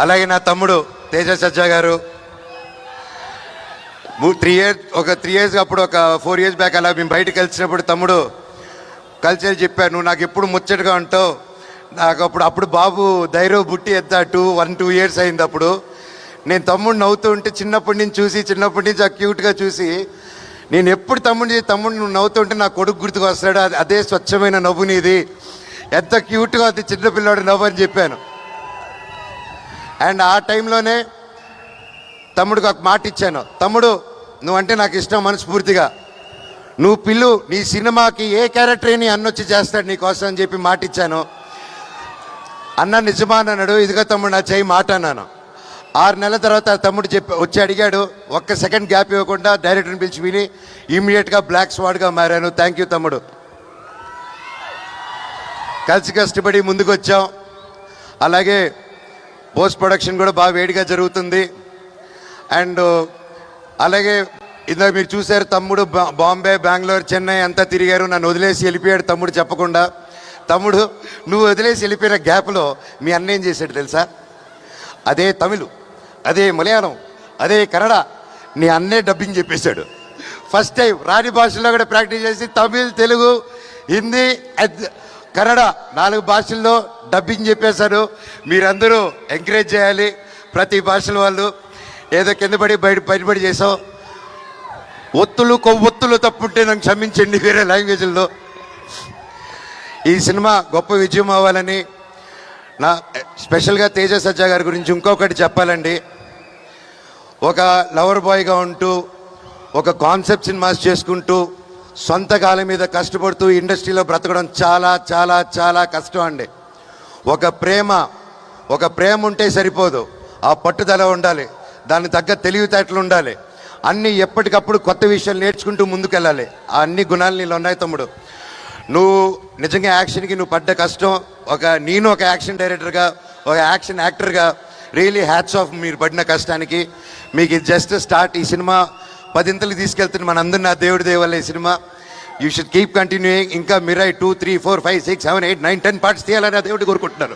అలాగే నా తమ్ముడు తేజ సజ్జా గారు 3 years అప్పుడు ఒక 4 years బ్యాక్ అలా మేము బయటకు కలిసినప్పుడు తమ్ముడు కలిసి చెప్పాను, నువ్వు నాకు ఎప్పుడు ముచ్చటగా ఉంటావు. నాకు అప్పుడు బాబు ధైర్యం బుట్టి ఎత్తా 1-2 years అయింది. అప్పుడు నేను తమ్ముడు నవ్వుతూ ఉంటే చిన్నప్పటి నుంచి ఆ క్యూట్గా చూసి నేను ఎప్పుడు తమ్ముడు నువ్వు నవ్వుతూ ఉంటే నా కొడుకు గుర్తుకు వస్తాడు, అదే స్వచ్ఛమైన నవ్వు నీది, ఎంత క్యూట్గా అది చిన్నపిల్లాడు నవ్వు అని చెప్పాను. అండ్ ఆ టైంలోనే తమ్ముడికి ఒక మాట ఇచ్చాను, తమ్ముడు నువ్వంటే నాకు ఇష్టం మనస్ఫూర్తిగా, నువ్వు పిల్లు నీ సినిమాకి ఏ క్యారెక్టర్ నీ అన్నొచ్చి చేస్తాడు నీకోసం అని చెప్పి మాట ఇచ్చాను. అన్న నిజమా అన్నాడు. ఇదిగో తమ్ముడు నా చేయి మాట అన్నాను. 6 నెలల తర్వాత తమ్ముడు వచ్చి అడిగాడు, ఒక్క సెకండ్ గ్యాప్ ఇవ్వకుండా డైరెక్టర్ని పిలిచి విని ఇమ్మీడియట్గా బ్లాక్ స్వాడ్గా మారాను. థ్యాంక్ యూ తమ్ముడు. కలిసి కష్టపడి ముందుకు వచ్చాం. అలాగే పోస్ట్ ప్రొడక్షన్ కూడా బాగా వేడిగా జరుగుతుంది. అండ్ అలాగే ఇందాక మీరు చూశారు, తమ్ముడు బాంబే, బెంగళూరు, చెన్నై అంతా తిరిగారు. నన్ను వదిలేసి వెళ్ళిపోయాడు తమ్ముడు చెప్పకుండా. తమ్ముడు నువ్వు వదిలేసి వెళ్ళిపోయిన గ్యాప్లో మీ అన్న ఏం చేశాడు తెలుసా? అదే తమిళ్, అదే మలయాళం, అదే కన్నడ నీ అన్నే డబ్బింగ్ చెప్పేశాడు. ఫస్ట్ టైం రాని భాషల్లో కూడా ప్రాక్టీస్ చేసి తమిళ్, తెలుగు, హిందీ, కన్నడ 4 భాషల్లో డబ్బింగ్ చెప్పేశారు. మీరందరూ ఎంకరేజ్ చేయాలి. ప్రతి భాషల వాళ్ళు ఏదో కింద పడి బయటపడి చేసావు. కొవ్వొత్తులు తప్పుంటే నాకు క్షమించండి వేరే లాంగ్వేజ్ల్లో. ఈ సినిమా గొప్ప విజయం అవ్వాలని నా స్పెషల్గా తేజ సజ్జా గారి గురించి ఇంకొకటి చెప్పాలండి. ఒక లవర్ బాయ్గా ఉంటూ ఒక కాన్సెప్ట్ సినిమాస్ చేసుకుంటూ సొంత కాళ్ళ మీద కష్టపడుతూ ఇండస్ట్రీలో బ్రతకడం చాలా చాలా చాలా కష్టం అండి. ఒక ప్రేమ ఉంటే సరిపోదు, ఆ పట్టుదల ఉండాలి, దానికి తగ్గ తెలివితేటలు ఉండాలి, అన్నీ ఎప్పటికప్పుడు కొత్త విషయాలు నేర్చుకుంటూ ముందుకెళ్ళాలి. ఆ అన్ని గుణాలు నీళ్ళు ఉన్నాయి తమ్ముడు. నువ్వు నిజంగా యాక్షన్కి నువ్వు పడ్డ కష్టం, నేను ఒక యాక్షన్ డైరెక్టర్గా, ఒక యాక్షన్ యాక్టర్గా రియలీ హ్యాట్స్ ఆఫ్ మీరు పడిన కష్టానికి. మీకు ఇది జస్ట్ స్టార్ట్. ఈ సినిమా 10 ఇంతలు తీసుకెళ్తుంది మనందరినీ ఆ దేవుడి దేవల్ల ఈ cinema. You should keep continuing. ఇంకా మిరాయి 2, 3, 4, 5, 6, 7, 8, 9, 10 పార్ట్స్ తీయాలని ఆ దేవుడు కోరుకుంటున్నారు.